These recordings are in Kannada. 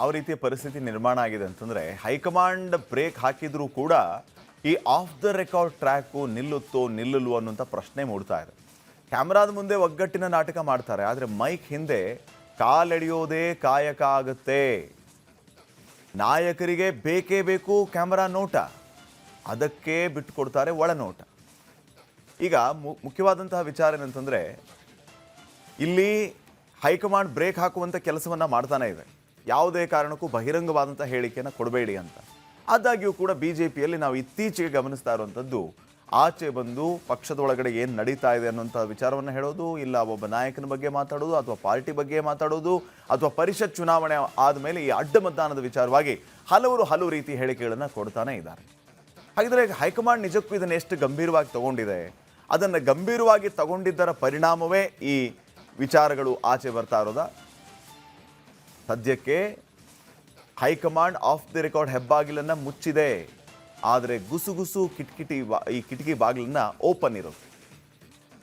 ಯಾವ ರೀತಿಯ ಪರಿಸ್ಥಿತಿ ನಿರ್ಮಾಣ ಆಗಿದೆ ಅಂತಂದ್ರೆ ಹೈಕಮಾಂಡ್ ಬ್ರೇಕ್ ಹಾಕಿದ್ರೂ ಕೂಡ ಈ ಆಫ್ ದ ರೆಕಾರ್ಡ್ ಟ್ರ್ಯಾಕು ನಿಲ್ಲುತ್ತೋ ನಿಲ್ಲಲ್ವೋ ಅನ್ನುವಂಥ ಪ್ರಶ್ನೆ ಮೂಡ್ತಾ ಇದೆ. ಕ್ಯಾಮ್ರಾದ ಮುಂದೆ ಒಗ್ಗಟ್ಟಿನ ನಾಟಕ ಮಾಡ್ತಾರೆ, ಆದರೆ ಮೈಕ್ ಹಿಂದೆ ಕಾಲೆಳೆಯೋದೇ ಕಾಯಕ ಆಗುತ್ತೆ. ನಾಯಕರಿಗೆ ಬೇಕೇ ಬೇಕು ಕ್ಯಾಮರಾ ನೋಟ, ಅದಕ್ಕೆ ಬಿಟ್ಟುಕೊಡ್ತಾರೆ ಒಳನೋಟ. ಈಗ ಮುಖ್ಯವಾದಂತಹ ವಿಚಾರ ಏನಂತಂದರೆ, ಇಲ್ಲಿ ಹೈಕಮಾಂಡ್ ಬ್ರೇಕ್ ಹಾಕುವಂಥ ಕೆಲಸವನ್ನು ಮಾಡ್ತಾನೆ ಇದೆ. ಯಾವುದೇ ಕಾರಣಕ್ಕೂ ಬಹಿರಂಗವಾದಂಥ ಹೇಳಿಕೆಯನ್ನು ಕೊಡಬೇಡಿ ಅಂತ. ಆದಾಗ್ಯೂ ಕೂಡ BJPಯಲ್ಲಿ ನಾವು ಇತ್ತೀಚೆಗೆ ಗಮನಿಸ್ತಾ ಇರುವಂಥದ್ದು, ಆಚೆ ಬಂದು ಪಕ್ಷದ ಒಳಗಡೆ ಏನು ನಡೀತಾ ಇದೆ ಅನ್ನುವಂಥ ವಿಚಾರವನ್ನು ಹೇಳೋದು, ಇಲ್ಲ ಒಬ್ಬ ನಾಯಕನ ಬಗ್ಗೆ ಮಾತಾಡೋದು, ಅಥವಾ ಪಾರ್ಟಿ ಬಗ್ಗೆ ಮಾತಾಡೋದು, ಅಥವಾ ಪರಿಷತ್ ಚುನಾವಣೆ ಆದಮೇಲೆ ಈ ಅಡ್ಡ ಮತದಾನದ ವಿಚಾರವಾಗಿ ಹಲವು ರೀತಿ ಹೇಳಿಕೆಗಳನ್ನು ಕೊಡ್ತಾನೆ ಇದ್ದಾರೆ. ಹಾಗಿದ್ರೆ ಹೈಕಮಾಂಡ್ ನಿಜಕ್ಕೂ ಇದನ್ನು ಎಷ್ಟು ಗಂಭೀರವಾಗಿ ತಗೊಂಡಿದೆ, ಅದನ್ನು ಗಂಭೀರವಾಗಿ ತಗೊಂಡಿದ್ದರ ಪರಿಣಾಮವೇ ಈ ವಿಚಾರಗಳು ಆಚೆ ಬರ್ತಾ ಇರೋದ? ಸದ್ಯಕ್ಕೆ ಹೈಕಮಾಂಡ್ ಆಫ್ ದಿ ರೆಕಾರ್ಡ್ ಹೆಬ್ಬಾಗಿಲನ್ನು ಮುಚ್ಚಿದೆ, ಆದರೆ ಗುಸುಗುಸು ಈ ಕಿಟಕಿ ಬಾಗಿಲನ್ನು ಓಪನ್ ಇರೋದು.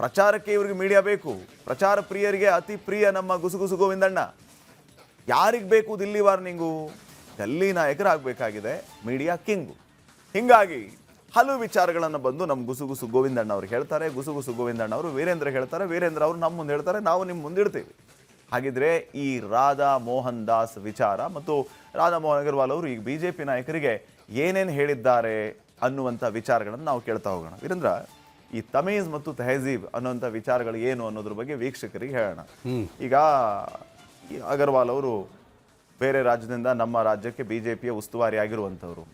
ಪ್ರಚಾರಕ್ಕೆ ಇವ್ರಿಗೆ ಮೀಡಿಯಾ ಬೇಕು. ಪ್ರಚಾರ ಪ್ರಿಯರಿಗೆ ಅತಿ ಪ್ರಿಯ ನಮ್ಮ ಗುಸುಗುಸು ಗೋವಿಂದಣ್ಣ. ಯಾರಿಗೆ ಬೇಕು ದಿಲ್ಲಿ ವಾರ್ನಿಂಗು? ಡೆಲ್ಲಿ ನಾಯಕರಾಗಬೇಕಾಗಿದೆ ಮೀಡಿಯಾ ಕಿಂಗು. ಹೀಗಾಗಿ ಹಲವು ವಿಚಾರಗಳನ್ನು ಬಂದು ನಮ್ಮ ಗುಸುಗುಸು ಗೋವಿಂದಣ್ಣ ಅವರು ಹೇಳ್ತಾರೆ, ಗುಸುಗುಸು ಗೋವಿಂದಣ್ಣ ಅವರು ವೀರೇಂದ್ರ ಹೇಳ್ತಾರೆ, ವೀರೇಂದ್ರ ಅವರು ನಮ್ಮ ಮುಂದೆ ಹೇಳ್ತಾರೆ, ನಾವು ನಿಮ್ಮ ಮುಂದಿಡ್ತೀವಿ. ಹಾಗಿದ್ರೆ ಈ ರಾಧಾ ಮೋಹನ್ ದಾಸ್ ವಿಚಾರ ಮತ್ತು ರಾಧಾ ಮೋಹನ್ ಅಗರ್ವಾಲ್ ಅವರು ಈಗ BJP ನಾಯಕರಿಗೆ ಏನೇನು ಹೇಳಿದ್ದಾರೆ ಅನ್ನುವಂಥ ವಿಚಾರಗಳನ್ನು ನಾವು ಕೇಳ್ತಾ ಹೋಗೋಣ. ವೀರೇಂದ್ರ, ಈ ತಮೀಜ್ ಮತ್ತು ತೆಹಜೀಬ್ ಅನ್ನುವಂಥ ವಿಚಾರಗಳು ಏನು ಅನ್ನೋದ್ರ ಬಗ್ಗೆ ವೀಕ್ಷಕರಿಗೆ ಹೇಳೋಣ. ಈಗ ಅಗರ್ವಾಲ್ ಅವರು ಬೇರೆ ರಾಜ್ಯದಿಂದ ನಮ್ಮ ರಾಜ್ಯಕ್ಕೆ BJPಯ ಉಸ್ತುವಾರಿ ಆಗಿರುವಂಥವ್ರು.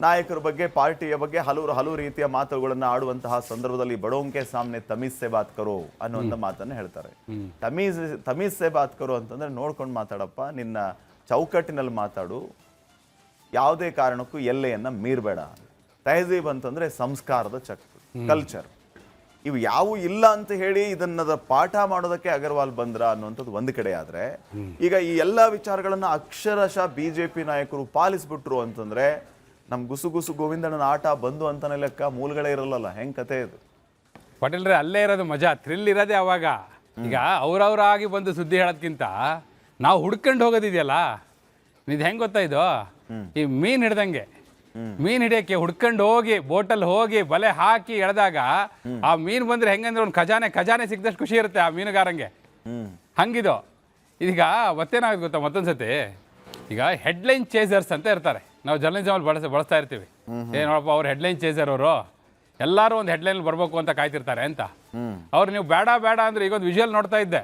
ನಾಯಕರ ಬಗ್ಗೆ, ಪಾರ್ಟಿಯ ಬಗ್ಗೆ ಹಲವು ರೀತಿಯ ಮಾತುಗಳನ್ನು ಆಡುವಂತಹ ಸಂದರ್ಭದಲ್ಲಿ ಬಡೋಂಕೆ ಸಾಮ್ನೆ ತಮೀಜ್ ಸೆ ಬಾತ್ ಕರೋ ಅನ್ನುವಂಥ ಮಾತನ್ನು ಹೇಳ್ತಾರೆ. ತಮೀಜ್ ಸೆ ಬಾತ್ ಕರೋ ಅಂತಂದ್ರೆ ನೋಡ್ಕೊಂಡು ಮಾತಾಡಪ್ಪ, ನಿನ್ನ ಚೌಕಟ್ಟಿನಲ್ಲಿ ಮಾತಾಡು, ಯಾವುದೇ ಕಾರಣಕ್ಕೂ ಎಲ್ಲೆಯನ್ನ ಮೀರಬೇಡ. ತೆಹಜೀಬ್ ಅಂತಂದ್ರೆ ಸಂಸ್ಕಾರದ ಕಲ್ಚರ್. ಇವು ಯಾವೂ ಇಲ್ಲ ಅಂತ ಹೇಳಿ ಇದನ್ನ ಪಾಠ ಮಾಡೋದಕ್ಕೆ ಅಗರ್ವಾಲ್ ಬಂದ್ರ ಅನ್ನುವಂಥದ್ದು ಒಂದು ಕಡೆ ಆದ್ರೆ, ಈಗ ಈ ಎಲ್ಲ ವಿಚಾರಗಳನ್ನ ಅಕ್ಷರಶಃ BJP ನಾಯಕರು ಪಾಲಿಸ್ಬಿಟ್ರು ಅಂತಂದ್ರೆ ನಮ್ ಗುಸುಗುಸು ಗೋವಿಂದಣ್ಣನ ಆಟ ಬಂದು ಅಂತಾನೆ ಲೆಕ್ಕ. ಮೂಲಗಳೇ ಇರಲ್ಲ. ಹೆಂಗ್ ಕತೆ ಇದು? ಪಟೇಲ್ರೆ, ಅಲ್ಲೇ ಇರೋದು ಮಜಾ, ಥ್ರಿಲ್ ಇರೋದೇ ಅವಾಗ. ಈಗ ಅವ್ರವ್ರಾಗಿ ಬಂದು ಸುದ್ದಿ ಹೇಳೋದ್ಕಿಂತ ನಾವು ಹುಡ್ಕೊಂಡು ಹೋಗೋದಿದೆಯಲ್ಲ, ಇದು ಹೆಂಗ್ ಗೊತ್ತಾ? ಇದು ಈ ಮೀನ್ ಹಿಡ್ದಂಗೆ. ಮೀನ್ ಹಿಡಿಯಕ್ಕೆ ಹುಡ್ಕೊಂಡು ಹೋಗಿ ಬೋಟಲ್ಲಿ ಹೋಗಿ ಬಲೆ ಹಾಕಿ ಎಳೆದಾಗ ಆ ಮೀನ್ ಬಂದ್ರೆ ಹೆಂಗಂದ್ರೆ ಒಂದು ಖಜಾನೆ ಸಿಕ್ದಷ್ಟು ಖುಷಿ ಇರುತ್ತೆ ಆ ಮೀನುಗಾರಂಗೆ. ಹಂಗಿದು. ಈಗ ಮತ್ತೇನಾಗುತ್ತೆ ಗೊತ್ತಾ, ಮತ್ತೊಂದ್ಸತಿ ಈಗ ಹೆಡ್ಲೈನ್ ಚೇಸರ್ಸ್ ಅಂತ ಇರ್ತಾರೆ. ನಾವು ಜರ್ನಲಿಸಮಲ್ಲಿ ಬಳಸ್ತಾ ಇರ್ತೀವಿ. ನೋಡಪ್ಪ, ಅವ್ರು ಹೆಡ್ಲೈನ್ ಚೇಸರ್, ಅವರು ಎಲ್ಲರೂ ಒಂದು ಹೆಡ್ಲೈನ್ ಬರ್ಬೇಕು ಅಂತ ಕಾಯ್ತಿರ್ತಾರೆ ಅಂತ. ಅವ್ರು ನೀವು ಬೇಡ ಅಂದ್ರೆ, ಈಗ ಒಂದು ವಿಜುವಲ್ ನೋಡ್ತಾ ಇದ್ದೆ,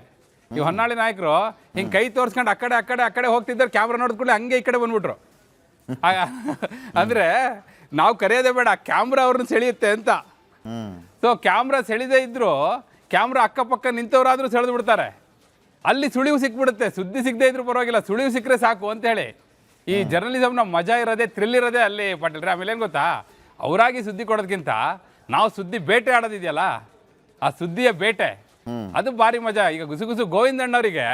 ಈ ಹೊನ್ನಾಳಿ ನಾಯಕರು ಹಿಂಗೆ ಕೈ ತೋರಿಸ್ಕೊಂಡು ಆ ಕಡೆ ಹೋಗ್ತಿದ್ದಾರೆ, ಕ್ಯಾಮ್ರಾ ನೋಡಿದ್ಕೊಳ್ಳಿ ಹಂಗೆ ಈ ಕಡೆ ಬಂದ್ಬಿಟ್ರು. ಅಂದ್ರೆ ನಾವು ಕರೆಯೋದೇ ಬೇಡ, ಕ್ಯಾಮ್ರಾ ಅವ್ರನ್ನ ಸೆಳೆಯುತ್ತೆ ಅಂತ. ಸೊ ಕ್ಯಾಮ್ರಾ ಸೆಳೆದೇ ಇದ್ರು ಕ್ಯಾಮ್ರಾ ಅಕ್ಕಪಕ್ಕ ನಿಂತವರಾದ್ರೂ ಸೆಳೆದು ಬಿಡ್ತಾರೆ. ಅಲ್ಲಿ ಸುಳಿವು ಸಿಕ್ಬಿಡುತ್ತೆ. ಸುದ್ದಿ ಸಿಗದೆ ಇದ್ರು ಪರವಾಗಿಲ್ಲ, ಸುಳಿವು ಸಿಕ್ಕರೆ ಸಾಕು ಅಂತ ಹೇಳಿ. ಈ ಜರ್ನಲಿಸಮ್ನ ಮಜಾ ಇರೋದೇ, ಥ್ರಿಲ್ ಇರೋದೇ ಅಲ್ಲಿ ಪಟೇಲ್ರೆ. ಆಮೇಲೆ ಏನು ಗೊತ್ತಾ, ಅವರಾಗಿ ಸುದ್ದಿ ಕೊಡೋದಕ್ಕಿಂತ ನಾವು ಸುದ್ದಿ ಬೇಟೆ ಆಡೋದಿದೆಯಲ್ಲ, ಆ ಸುದ್ದಿಯ ಬೇಟೆ, ಅದು ಭಾರಿ ಮಜಾ. ಈಗ ಗುಸುಗುಸು ಗೋವಿಂದಣ್ಣವರಿಗೆ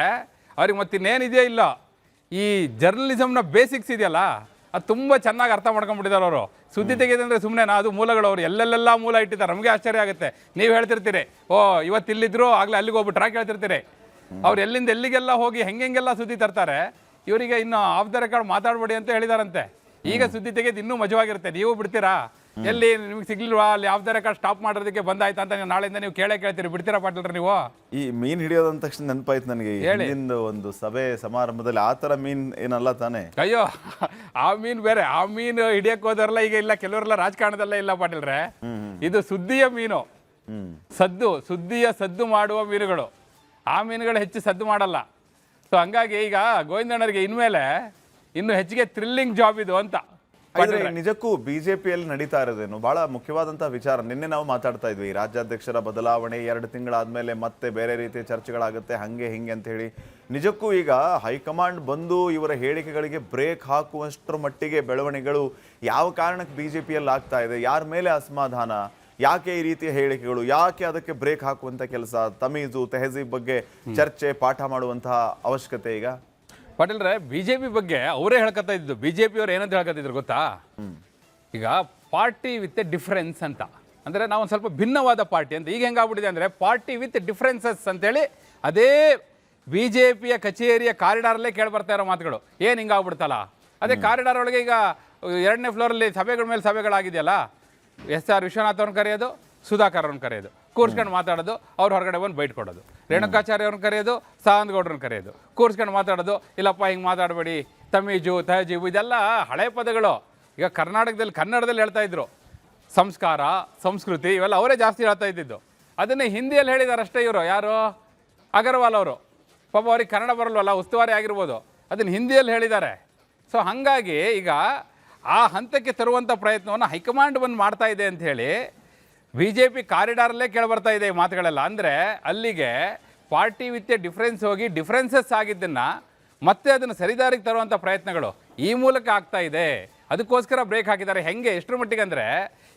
ಅವ್ರಿಗೆ ಮತ್ತಿನ್ನೇನಿದೆಯೋ ಇಲ್ಲ, ಈ ಜರ್ನಲಿಸಮ್ನ ಬೇಸಿಕ್ಸ್ ಇದೆಯಲ್ಲ ಅದು ತುಂಬ ಚೆನ್ನಾಗಿ ಅರ್ಥ ಮಾಡ್ಕೊಂಡ್ಬಿಟ್ಟಿದ್ದಾರೆ ಅವರು. ಸುದ್ದಿ ತೆಗೆದಂದ್ರೆ ಸುಮ್ಮನೆ ಅದು ಮೂಲಗಳು ಅವ್ರು ಎಲ್ಲೆಲ್ಲ ಮೂಲ ಇಟ್ಟಿದ್ದಾರೆ. ನಮಗೆ ಆಶ್ಚರ್ಯ ಆಗುತ್ತೆ. ನೀವು ಹೇಳ್ತಿರ್ತೀರಿ, ಓ ಇವತ್ತು ಇಲ್ಲಿದ್ರು ಆಗಲೇ ಅಲ್ಲಿಗೆ ಹೋಗ್ಬಿಟ್ಟು ಟ್ರ್ಯಾಕ್ ಹೇಳ್ತಿರ್ತೀರಿ. ಅವ್ರು ಎಲ್ಲಿಂದ ಎಲ್ಲಿಗೆಲ್ಲ ಹೋಗಿ ಹೆಂಗೆಲ್ಲ ಸುದ್ದಿ ತರ್ತಾರೆ. ಇವರಿಗೆ ಇನ್ನು ಆಫ್ ದ ರೆಕಾರ್ಡ್ ಮಾತಾಡಬೇಡಿ ಅಂತ ಹೇಳಿದಾರಂತೆ. ಈಗ ಸುದ್ದಿ ತೆಗೆದು ಇನ್ನೂ ಮಜವಾಗಿರುತ್ತೆ. ನೀವು ಬಿಡ್ತೀರಾ? ಎಲ್ಲಿ ನಿಮ್ಗೆ ಸಿಗ್ಲಿಲ್ವಾ? ಅಲ್ಲಿ ಆಫ್ ದ ರೆಕಾರ್ಡ್ ಸ್ಟಾಪ್ ಮಾಡೋದಕ್ಕೆ ಬಂದಾಯ್ತು ಅಂತ ನೀವು ನಾಳೆಯಿಂದ ನೀವು ಕೇಳ್ತೀರಿ. ಬಿಡ್ತೀರಾ ಪಾಟೀಲ್ರೆ ನೀವು? ಈ ಮೀನ್ ಹಿಡಿಯೋದು ಅಂದ ತಕ್ಷಣ ನೆನಪಾಯ್ತು ನನಗೆ, ಒಂದು ಸಭೆ ಸಮಾರಂಭದಲ್ಲಿ ಆ ಥರ ಮೀನ್ ಏನಲ್ಲ ತಾನೆ? ಅಯ್ಯೋ, ಆ ಮೀನ್ ಬೇರೆ. ಆ ಮೀನು ಹಿಡಿಯಕ್ಕೆ ಹೋದವರೆಲ್ಲ ಈಗ ಇಲ್ಲ, ಕೆಲವರೆಲ್ಲ ರಾಜಕಾರಣದಲ್ಲೇ ಇಲ್ಲ ಪಾಟೀಲ್ರೆ. ಇದು ಸುದ್ದಿಯ ಮೀನು, ಸುದ್ದಿಯ ಸದ್ದು ಮಾಡುವ ಮೀನುಗಳು. ಆ ಮೀನುಗಳು ಹೆಚ್ಚು ಸದ್ದು ಮಾಡಲ್ಲ. ಸೊ ಹಂಗಾಗಿ ಈಗ ಗೋವಿಂದಣ್ಣರಿಗೆ ಇನ್ನು ಹೆಚ್ಚಿಗೆ ಥ್ರಿಲ್ಲಿಂಗ್ ಜಾಬ್ ಇದು ಅಂತ. ನಿಜಕ್ಕೂ BJPಯಲ್ಲಿ ನಡೀತಾ ಇರೋದೇನು ಬಹಳ ಮುಖ್ಯವಾದಂತಹ ವಿಚಾರ. ನಿನ್ನೆ ನಾವು ಮಾತಾಡ್ತಾ ಇದ್ವಿ, ರಾಜ್ಯಾಧ್ಯಕ್ಷರ ಬದಲಾವಣೆ 2 ತಿಂಗಳಾದ್ಮೇಲೆ ಮತ್ತೆ ಬೇರೆ ರೀತಿಯ ಚರ್ಚೆಗಳಾಗುತ್ತೆ, ಹಂಗೆ ಹಿಂಗೆ ಅಂತ ಹೇಳಿ. ನಿಜಕ್ಕೂ ಈಗ ಹೈಕಮಾಂಡ್ ಬಂದು ಇವರ ಹೇಳಿಕೆಗಳಿಗೆ ಬ್ರೇಕ್ ಹಾಕುವಷ್ಟರ ಮಟ್ಟಿಗೆ ಬೆಳವಣಿಗೆಗಳು ಯಾವ ಕಾರಣಕ್ಕೆ BJPಯಲ್ಲಿ ಆಗ್ತಾ ಇದೆ? ಯಾರ ಮೇಲೆ ಅಸಮಾಧಾನ? ಯಾಕೆ ಈ ರೀತಿಯ ಹೇಳಿಕೆಗಳು? ಯಾಕೆ ಅದಕ್ಕೆ ಬ್ರೇಕ್ ಹಾಕುವಂತ ಕೆಲಸ? ತಮೀಜು ತೆಹಜೀಬ್ ಬಗ್ಗೆ ಚರ್ಚೆ, ಪಾಠ ಮಾಡುವಂತಹ ಅವಶ್ಯಕತೆ ಈಗ? ಪಾಟೀಲ್ರೆ, BJP ಬಗ್ಗೆ ಅವರೇ ಹೇಳ್ಕೊತಾ ಇದ್ದು. BJP ಅವ್ರು ಏನಂತ ಹೇಳ್ಕೊತಿದ್ರು ಗೊತ್ತಾ? ಈಗ ಪಾರ್ಟಿ ವಿತ್ ಎ ಡಿಫರೆನ್ಸ್ ಅಂತ, ಅಂದರೆ ನಾವು ಒಂದು ಸ್ವಲ್ಪ ಭಿನ್ನವಾದ ಪಾರ್ಟಿ ಅಂತ. ಈಗ ಹೆಂಗಾಗ್ಬಿಟ್ಟಿದೆ ಅಂದರೆ ಪಾರ್ಟಿ ವಿತ್ ಡಿಫರೆನ್ಸಸ್ ಅಂತೇಳಿ ಅದೇ ಬಿಜೆಪಿಯ ಕಚೇರಿಯ ಕಾರಿಡಾರಲ್ಲೇ ಕೇಳ್ಬರ್ತಾ ಇರೋ ಮಾತುಗಳು ಏನು ಹಿಂಗಾಗ್ಬಿಡ್ತಲ್ಲ. ಅದೇ ಕಾರಿಡಾರ್ ಒಳಗೆ ಈಗ 2ನೇ ಫ್ಲೋರಲ್ಲಿ ಸಭೆಗಳ ಮೇಲೆ ಸಭೆಗಳಾಗಿದೆಯಲ್ಲ, SR ವಿಶ್ವನಾಥ್ ಅವ್ರನ್ನ ಕರೆಯೋದು, ಸುಧಾಕರ್ ಅವ್ರನ್ನ ಕರೆಯೋದು, ಕೂರ್ಸ್ಕೊಂಡು ಮಾತಾಡೋದು, ಅವ್ರು ಹೊರಗಡೆ ಬಂದು ಬೈಟ್ ಕೊಡೋದು, ರೇಣುಕಾಚಾರ್ಯ ಅವ್ರನ್ನ ಕರೆಯೋದು, ಸದಾನಂದ ಗೌಡ್ರನ್ನ ಕರೆಯೋದು, ಕೂರ್ಸ್ಕೊಂಡು ಮಾತಾಡೋದು, ಇಲ್ಲಪ್ಪ ಹಿಂಗೆ ಮಾತಾಡಬೇಡಿ, ತಮೀಜು ತಹಜೀಬು ಇದೆಲ್ಲ ಹಳೆ ಪದಗಳು. ಈಗ ಕರ್ನಾಟಕದಲ್ಲಿ ಕನ್ನಡದಲ್ಲಿ ಹೇಳ್ತಾ ಇದ್ರು, ಸಂಸ್ಕಾರ ಸಂಸ್ಕೃತಿ ಇವೆಲ್ಲ ಅವರೇ ಜಾಸ್ತಿ ಹೇಳ್ತಾ ಇದ್ದಿದ್ದು. ಅದನ್ನೇ ಹಿಂದಿಯಲ್ಲಿ ಹೇಳಿದ್ದಾರೆ ಅಷ್ಟೇ. ಇವರು ಯಾರು, ಅಗರ್ವಾಲ್ ಅವರು, ಪಾಪ ಅವ್ರಿಗೆ ಕನ್ನಡ ಬರಲ್ವಲ್ಲ, ಉಸ್ತುವಾರಿ ಆಗಿರ್ಬೋದು, ಅದನ್ನು ಹಿಂದಿಯಲ್ಲಿ ಹೇಳಿದ್ದಾರೆ. ಸೊ ಹಾಗಾಗಿ ಈಗ ಆ ಹಂತಕ್ಕೆ ತರುವಂಥ ಪ್ರಯತ್ನವನ್ನು ಹೈಕಮಾಂಡ್ ಬಂದು ಮಾಡ್ತಾ ಇದೆ ಅಂತ ಹೇಳಿ BJP ಕಾರಿಡಾರಲ್ಲೇ ಕೇಳಿಬರ್ತಾ ಇದೆ ಈ ಮಾತುಗಳೆಲ್ಲ. ಅಂದರೆ ಅಲ್ಲಿಗೆ ಪಾರ್ಟಿ ವಿತ್ ಎ ಡಿಫ್ರೆನ್ಸ್ ಹೋಗಿ ಡಿಫ್ರೆನ್ಸಸ್ ಆಗಿದ್ದನ್ನು ಮತ್ತೆ ಅದನ್ನು ಸರಿದಾರಿಗೆ ತರುವಂಥ ಪ್ರಯತ್ನಗಳು ಈ ಮೂಲಕ ಆಗ್ತಾ ಇದೆ. ಅದಕ್ಕೋಸ್ಕರ ಬ್ರೇಕ್ ಹಾಕಿದ್ದಾರೆ. ಹೆಂಗೆ, ಎಷ್ಟರ ಮಟ್ಟಿಗೆ ಅಂದರೆ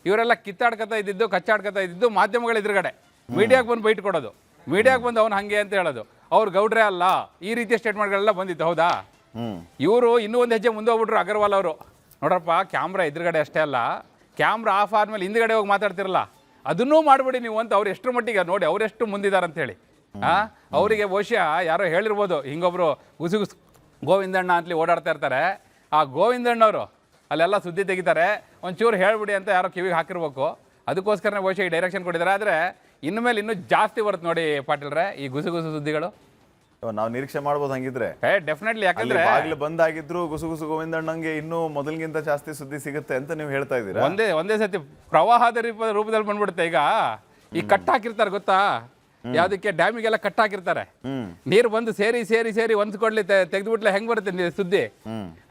ಇವರೆಲ್ಲ ಕಿತ್ತಾಡ್ಕೊತಾ ಇದ್ದಿದ್ದು, ಕಚ್ಚಾಡ್ಕೊತಾ ಇದ್ದಿದ್ದು ಮಾಧ್ಯಮಗಳ ಎದುರುಗಡೆ, ಮೀಡಿಯಾಗೆ ಬಂದು ಬೈಟ್ ಕೊಡೋದು, ಮೀಡಿಯಾಗೆ ಬಂದು ಅವನು ಹಾಗೆ ಅಂತ ಹೇಳೋದು, ಅವ್ರು ಗೌಡ್ರೆ ಅಲ್ಲ, ಈ ರೀತಿಯ ಸ್ಟೇಟ್ಮೆಂಟ್ಗಳೆಲ್ಲ ಬಂದಿತ್ತು. ಹೌದಾ? ಇವರು ಇನ್ನೂ ಒಂದು ಹೆಜ್ಜೆ ಮುಂದೆ ಹೋಗ್ಬಿಟ್ರು ಅಗರ್ವಾಲ್ ಅವರು. ನೋಡ್ರಪ್ಪ, ಕ್ಯಾಮ್ರಾ ಎದುರುಗಡೆ ಅಷ್ಟೇ ಅಲ್ಲ, ಕ್ಯಾಮ್ರಾ ಆಫ್ ಆದಮೇಲೆ ಹಿಂದ್ಗಡೆ ಹೋಗಿ ಮಾತಾಡ್ತಿರಲ್ಲ, ಅದನ್ನೂ ಮಾಡಬೇಡಿ ನೀವು ಅಂತ. ಅವ್ರು ಎಷ್ಟರ ಮಟ್ಟಿಗೆ ನೋಡಿ, ಅವರೆಷ್ಟು ಮುಂದಿದ್ದಾರೆ ಅಂತೇಳಿ. ಅವರಿಗೆ ಬಹುಶಃ ಯಾರೋ ಹೇಳಿರ್ಬೋದು, ಹಿಂಗೊಬ್ರು ಗುಸುಗುಸು ಗೋವಿಂದಣ್ಣ ಅಂತಲಿ ಓಡಾಡ್ತಾ ಇರ್ತಾರೆ. ಆ ಗೋವಿಂದಣ್ಣವರು ಅಲ್ಲೆಲ್ಲ ಸುದ್ದಿ ತೆಗಿತಾರೆ, ಒಂಚೂರು ಹೇಳ್ಬಿಡಿ ಅಂತ ಯಾರೋ ಕಿವಿಗೆ ಹಾಕಿರ್ಬೇಕು. ಅದಕ್ಕೋಸ್ಕರನೇ ಬಹುಶಃ ಈ ಡೈರೆಕ್ಷನ್ ಕೊಟ್ಟಿದ್ದಾರೆ. ಆದರೆ ಇನ್ಮೇಲೆ ಇನ್ನೂ ಜಾಸ್ತಿ ಬರುತ್ತೆ ನೋಡಿ ಪಾಟೀಲ್ರೆ ಈ ಗುಸುಗುಸು ಸುದ್ದಿಗಳು. ನಾವು ನಿರೀಕ್ಷೆ ಮಾಡ್ಬೋದು ಹಂಗಿದ್ರೆ. ಡೆಫಿನೆಟ್ಲಿ. ಯಾಕಂದ್ರೆ ಆಗ್ಲೇ ಬಂದಾಗಿದ್ರು ಗುಸುಗುಸು ಗೋವಿಂದಣ್ಣಂಗೆ ಇನ್ನೂ ಮೊದಲಿಗಿಂತ ಜಾಸ್ತಿ ಸುದ್ದಿ ಸಿಗುತ್ತೆ ಅಂತ ನೀವು ಹೇಳ್ತಾ ಇದ್ದೀರಾ. ಒಂದೇ ಸತಿ ಪ್ರವಾಹದ ರೂಪದಲ್ಲಿ ಬಂದ್ಬಿಡುತ್ತೆ. ಈಗ ಈ ಕಟ್ ಹಾಕಿರ್ತಾರೆ ಗೊತ್ತಾ, ಯಾವ್ದಕ್ಕೆ ಡ್ಯಾಮಿಗೆಲ್ಲ ಕಟ್ ಹಾಕಿರ್ತಾರೆ, ನೀರು ಬಂದು ಸೇರಿ ಸೇರಿ ಸೇರಿ ಹೊಂದ್ಕೊಡ್ಲಿ ತೆಗೆದ್ಬಿಟ್ಲೆ ಹೆಂಗ್ ಬರುತ್ತೆ ಸುದ್ದಿ,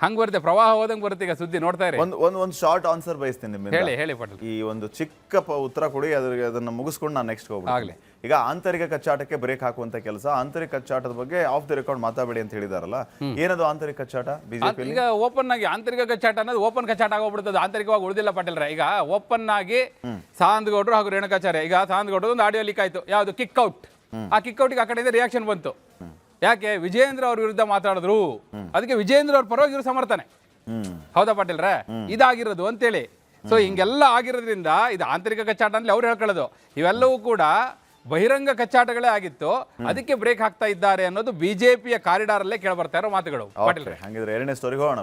ಹಂಗ್ ಬರುತ್ತೆ, ಪ್ರವಾಹ ಹೋದಂಗ್ ಬರುತ್ತೆ. ಈಗ ಸುದ್ದಿ ನೋಡ್ತಾ ಇರಿ. ಒಂದು ಶಾರ್ಟ್ ಆನ್ಸರ್ ಬಯಸ್ತೀನಿ ನಿಮ್ಮಿಂದ. ಹೇಳಿ ಪಾಟೀಲ್. ಈ ಒಂದು ಚಿಕ್ಕ ಉತ್ತರ ಕೊಡಿ, ಅದನ್ನ ಮುಗಿಸ್ಕೊಂಡು ನಾನು ನೆಕ್ಸ್ಟ್ ಹೋಗ್ಲಿ. ಈಗ ಆಂತರಿಕ ಕಚ್ಚಾಟಕ್ಕೆ ಬ್ರೇಕ್ ಹಾಕುವಂತ ಕೆಲಸ, ಆಂತರಿಕ ಕಚ್ಚಾಟದ ಬಗ್ಗೆ ಆಫ್ ದಿ ರೆಕಾರ್ಡ್ ಮಾತಾಡಬೇಡಿ ಅಂತ ಹೇಳಿದಾರಲ್ಲ, ಏನದು ಆಂತರಿಕ ಕಚ್ಚಾಟ ಬಿಜೆಪಿ? ಈಗ ಓಪನ್ ಆಗಿ ಆಂತರಿಕ ಕಚ್ಚಾಟ ಅನ್ನೋದು ಓಪನ್ ಕಚ್ಚಾಟ ಆಗೋಗ್ಬಿಡ್ತದೆ, ಆಂತರಿಕವಾಗಿ ಉಳಿದಿಲ್ಲ ಪಾಟೀಲ್ರೆ. ಈಗ ಓಪನ್ ಆಗಿ ಸದಾನಂದ ಗೌಡ್ರು ಹಾಗೂ ರೇಣುಕಾಚಾರ್ಯ, ಈಗ ಸದಾನಂದ ಗೌಡ್ರು ಒಂದು ಆಡಿಯೋ ಲೀಕ್ ಆಯ್ತು, ಯಾವುದು ಕಿಕ್ಔಟ್. ಆ ಕಿಕ್ಔಟ್ಗೆ ಆ ಕಡೆಯಿಂದ ರಿಯಾಕ್ಷನ್ ಬಂತು. ಯಾಕೆ? ವಿಜೇಂದ್ರ ಅವ್ರ ವಿರುದ್ಧ ಮಾತಾಡಿದ್ರು, ಅದಕ್ಕೆ ವಿಜೇಂದ್ರ ಅವ್ರ ಪರವಾಗಿ ಇವರು ಸಮರ್ಥನೆ. ಹೌದಾ ಪಾಟೀಲ್ರೆ? ಇದಾಗಿರೋದು ಅಂತೇಳಿ. ಸೊ ಹಿಂಗೆಲ್ಲ ಆಗಿರೋದ್ರಿಂದ ಇದು ಆಂತರಿಕ ಕಚ್ಚಾಟ ಅಂತ ಅವ್ರು ಹೇಳ್ಕೊಳ್ಳೋದು. ಇವೆಲ್ಲವೂ ಕೂಡ ಬಹಿರಂಗ ಕಚ್ಚಾಟಗಳೇ ಆಗಿತ್ತು. ಅದಕ್ಕೆ ಬ್ರೇಕ್ ಹಾಕ್ತಾ ಇದ್ದಾರೆ ಅನ್ನೋದು ಬಿಜೆಪಿಯ ಕಾರಿಡಾರಲ್ಲೇ ಕೇಳಬರ್ತಾ ಇರೋ ಮಾತುಗಳು ಪಾಟೀಲ್ರೆ. ಹಾಗಿದ್ರೆ ಎರಡನೇ ಸ್ಟೋರಿಗೆ ಹೋಗೋಣ.